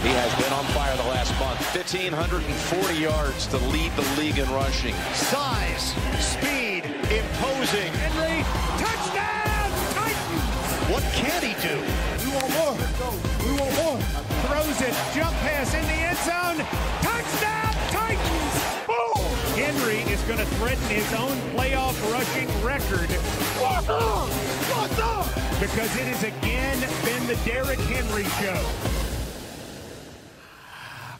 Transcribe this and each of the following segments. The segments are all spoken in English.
He has been on fire the last month. 1,540 yards to lead the league in rushing. Size, speed, imposing. Henry, touchdown, Titans! What can he do? We want more. We want more. Throws it, jump pass in the end zone. Touchdown, Titans! Boom! Henry is going to threaten his own playoff rushing record. What's up? What's up? Because it has again been the Derrick Henry show.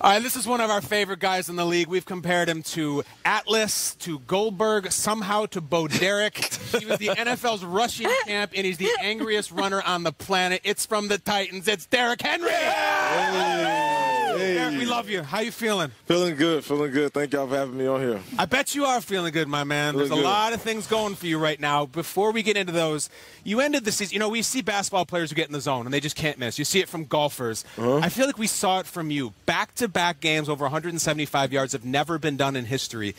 All right, this is one of our favorite guys in the league. We've compared him to Atlas, to Goldberg, somehow to Bo Derrick. He was the NFL's rushing champ, and he's the angriest runner on the planet. It's from the Titans. It's Derrick Henry. Hey. Derrick, we love you. How you feeling? Feeling good, feeling good. Thank y'all for having me on here. I bet you are feeling good, my man. There's a lot of things going for you right now. Before we get into those, you ended the season. You know, we see basketball players who get in the zone, and they just can't miss. You see it from golfers. I feel like we saw it from you. Back-to-back games over 175 yards have never been done in history.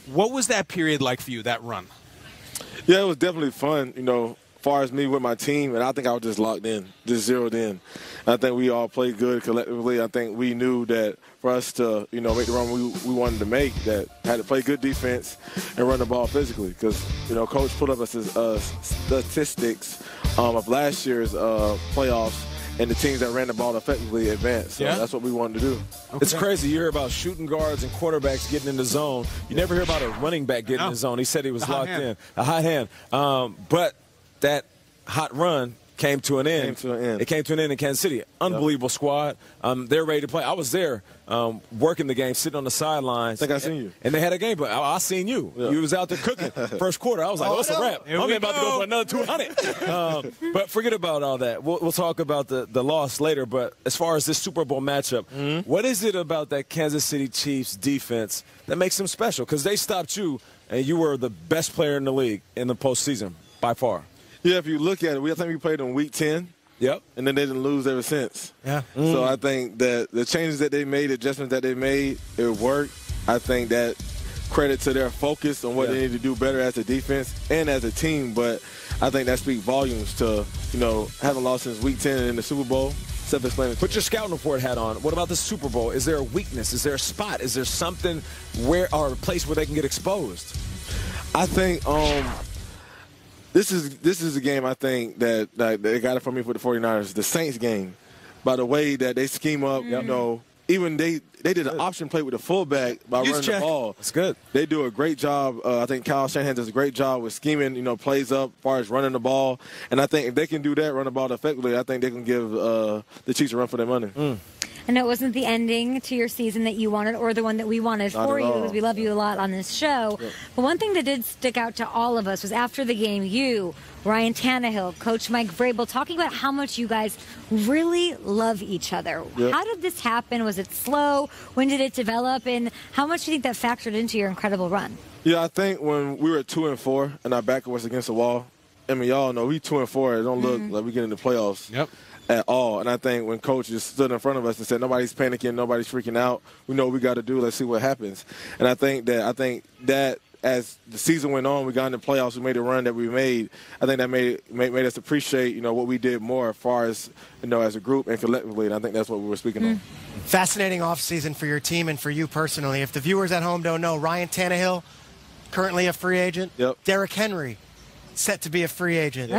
What was that period like for you, that run? Yeah, it was definitely fun, you know, as far as me with my team, and I think I was just locked in, just zeroed in. I think we all played good collectively. I think we knew that for us to, you know, make the run we wanted to make, that had to play good defense and run the ball physically. Because, you know, Coach put up statistics of last year's playoffs, and the teams that ran the ball effectively advanced. So that's what we wanted to do. Okay. It's crazy. You hear about shooting guards and quarterbacks getting in the zone. You never hear about a running back getting in the zone. He said he was locked in. A hot hand. But that hot run came to an end. It came to an end in Kansas City. Unbelievable squad. They're ready to play. I was there working the game, sitting on the sidelines. I think I seen you. And they had a game, but I seen you. You was out there cooking. First quarter, I was like, it's a wrap. I'm about to go for another 200. But forget about all that. We'll talk about the loss later. But as far as this Super Bowl matchup, what is it about that Kansas City Chiefs defense that makes them special? Because they stopped you, and you were the best player in the league in the postseason by far. Yeah, if you look at it, I think we played in Week 10. Yep. And then they didn't lose ever since. Yeah. So I think that the changes that they made, adjustments that they made, it worked. I think that credit to their focus on what they need to do better as a defense and as a team. But I think that speaks volumes to, you know, having lost since Week 10 in the Super Bowl. Self-explanatory. Put your scouting report hat on. What about the Super Bowl? Is there a weakness? Is there a spot? Is there something or a place where they can get exposed? I think this is a game I think that they got it from me for the 49ers, the Saints game. By the way that they scheme up, you know, even they did an option play with the fullback by running the ball. That's good. They do a great job. I think Kyle Shanahan does a great job with scheming, you know, plays up as far as running the ball. And I think if they can do that, run the ball effectively, I think they can give the Chiefs a run for their money. I know it wasn't the ending to your season that you wanted or the one that we wanted for you, because we love you a lot on this show. But one thing that did stick out to all of us was after the game, you, Ryan Tannehill, Coach Mike Vrabel, talking about how much you guys really love each other. How did this happen? Was it slow? When did it develop? And how much do you think that factored into your incredible run? Yeah, I think when we were 2-4 and our back was against the wall, I mean, y'all know we 2-4. It don't look like we get in the playoffs. At all. And I think when Coach just stood in front of us and said, nobody's panicking, nobody's freaking out, we know what we got to do, let's see what happens. And I think that as the season went on, we got in the playoffs, we made a run that we made. I think that made us appreciate, you know, what we did more as far as, you know, as a group and collectively, and I think that's what we were speaking on. Fascinating offseason for your team and for you personally. If the viewers at home don't know, Ryan Tannehill, currently a free agent. Derrick Henry, set to be a free agent.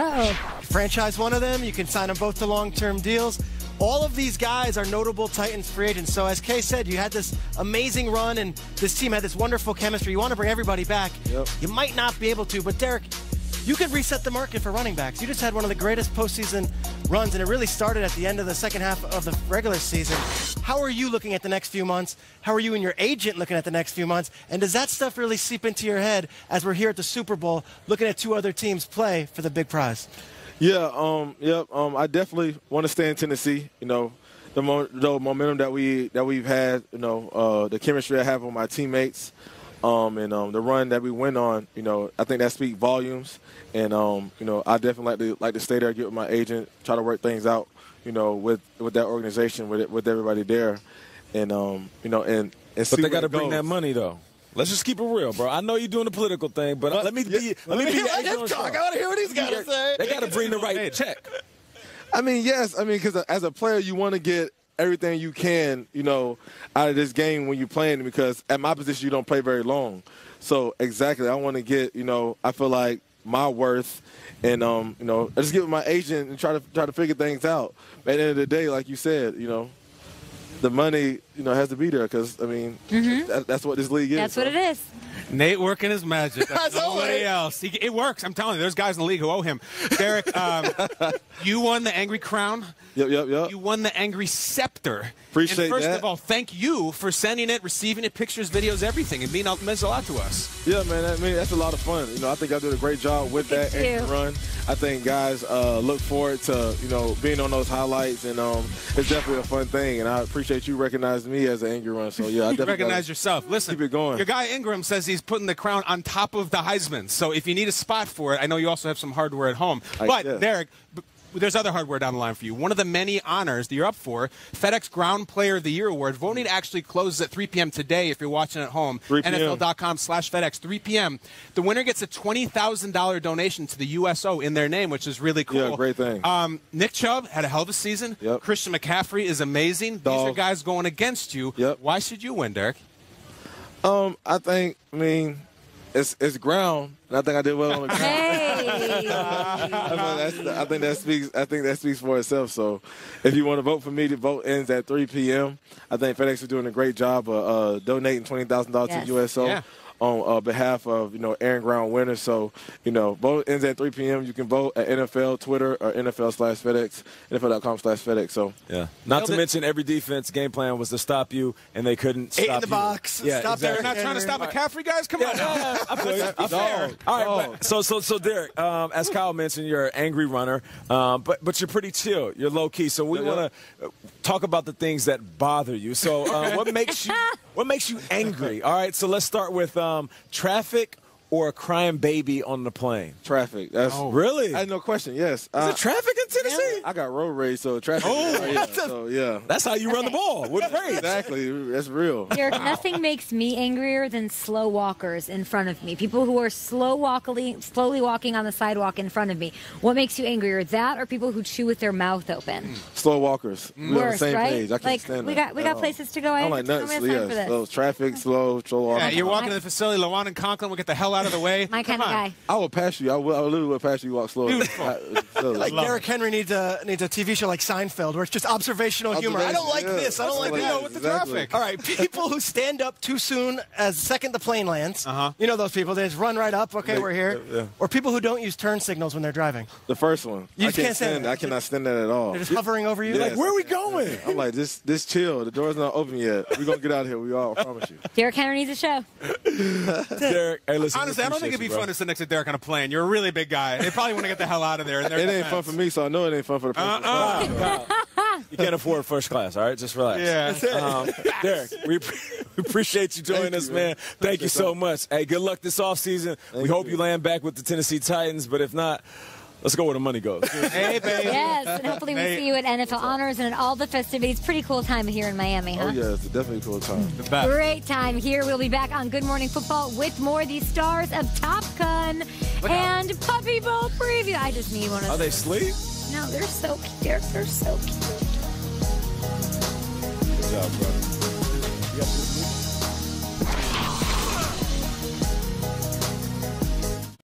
Franchise one of them, you can sign them both to long-term deals. All of these guys are notable Titans free agents. So as Kay said, you had this amazing run and this team had this wonderful chemistry. You want to bring everybody back. You might not be able to, but Derrick, you could reset the market for running backs. You just had one of the greatest postseason runs, and it really started at the end of the second half of the regular season. How are you looking at the next few months? How are you and your agent looking at the next few months? And does that stuff really seep into your head as we're here at the Super Bowl looking at two other teams play for the big prize? I definitely want to stay in Tennessee. You know, the momentum that we've had, you know, the chemistry I have with my teammates, and the run that we went on, you know, I think that speaks volumes. And you know, I definitely like to stay there, get with my agent, try to work things out, you know, with that organization, with everybody there, and you know, and but see they got to bring that money though. Let's just keep it real, bro. I know you're doing the political thing, but let me be I want to hear what he's got to say. They got to bring the right check. I mean, yes. I mean, because as a player, you want to get everything you can, out of this game when you're playing, because at my position, you don't play very long. So, exactly, I want to get, I feel like my worth and, I just get with my agent and try to figure things out. But at the end of the day, like you said, the money, has to be there because, that's what this league is. That's what it is. Nate working his magic. That's nobody else. It works. I'm telling you, there's guys in the league who owe him. Derrick, you won the Angry Crown. Yep. You won the Angry Scepter. Appreciate and first that. of all, thank you for sending it, receiving it, pictures, videos, everything. It means a lot to us. Yeah, man. That's a lot of fun. I think I did a great job with that Angry run. I think guys look forward to, being on those highlights, and it's definitely a fun thing. And I appreciate you recognizing me as an Angry Run. So, yeah, I definitely recognize yourself. Listen, keep it going. Your guy Ingram says he's putting the crown on top of the Heisman. So if you need a spot for it, I know you also have some hardware at home. But, Derrick, there's other hardware down the line for you. One of the many honors that you're up for, FedEx Ground Player of the Year Award. Voting actually closes at 3 p.m. today if you're watching at home. 3 p.m. NFL.com/FedEx, 3 p.m. The winner gets a $20,000 donation to the USO in their name, which is really cool. Yeah, great thing. Nick Chubb had a hell of a season. Yep. Christian McCaffrey is amazing. These are guys going against you. Yep. Why should you win, Derrick? I think, it's ground, and I think I did well on the ground. Hey. I think that speaks for itself. So, if you want to vote for me, the vote ends at 3 p.m. I think FedEx is doing a great job of donating $20,000 to USO. On behalf of, Aaron Ground winners. So, vote ends at 3 p.m. You can vote at NFL, Twitter, or NFL/FedEx, NFL.com/FedEx. So, yeah. Not to mention every defense game plan was to stop you, and they couldn't stop you. 8 in the box. Yeah, stop exactly. They're not trying to stop McCaffrey, guys? Come on. I feel you. I'm fair. All right, so Derrick, as Kyle mentioned, you're an angry runner, but you're pretty chill. You're low key. So we want to talk about the things that bother you. So what makes you angry? All right. So let's start with traffic or a crying baby on the plane. Traffic. That's really? I had no question. Yes. Is it traffic in Tennessee? I got road rage, so traffic. Yeah. That's how you run the ball with rage. Exactly. That's real. Derrick, nothing makes me angrier than slow walkers in front of me. People who are slowly walking on the sidewalk in front of me. What makes you angrier, that or people who chew with their mouth open? Slow walkers. We're on the same page. I can't stand that. We got places to go. I'm like nuts. So traffic, slow walkers. Yeah, you're walking to the facility. LaJuan and Conklin will get the hell out of the way. My kind of guy. I will pass you. I literally will pass you. Walk slow. Like Derrick Henry needs a TV show like Seinfeld, where it's just observational humor. I don't like this. I don't like that. With the traffic. All right, people who stand up too soon as second the plane lands. You know those people. They just run right up. Okay, we're here. Yeah. Or people who don't use turn signals when they're driving. The first one. You can't stand that. I cannot stand that at all. They're just hovering over you. Yes. Like, where are we going? I'm like, this chill. The door's not open yet. We're going to get out of here. We all, I promise you. Derrick Henry needs a show. Derrick, hey, listen. Honestly, I don't think it'd be fun to sit next to Derrick on a plane. You're a really big guy. They probably want to get the hell out of there. And it ain't fun for me, so I know it ain't fun for the person. You can't afford first class, all right? Just relax. Yeah. Derrick, we appreciate you joining us, man. Thank you so much. Hey, good luck this offseason. We hope you land back with the Tennessee Titans, but if not, let's go where the money goes. Hey, baby. Yes, and hopefully we see you at NFL Honors and at all the festivities. Pretty cool time here in Miami, huh? Oh, yeah, it's definitely a cool time. The best. Great time here. We'll be back on Good Morning Football with more of the stars of Top Gun and Puppy Bowl preview. I just need one of those. Are they asleep? No, they're so cute. They're so cute. Good job, bro.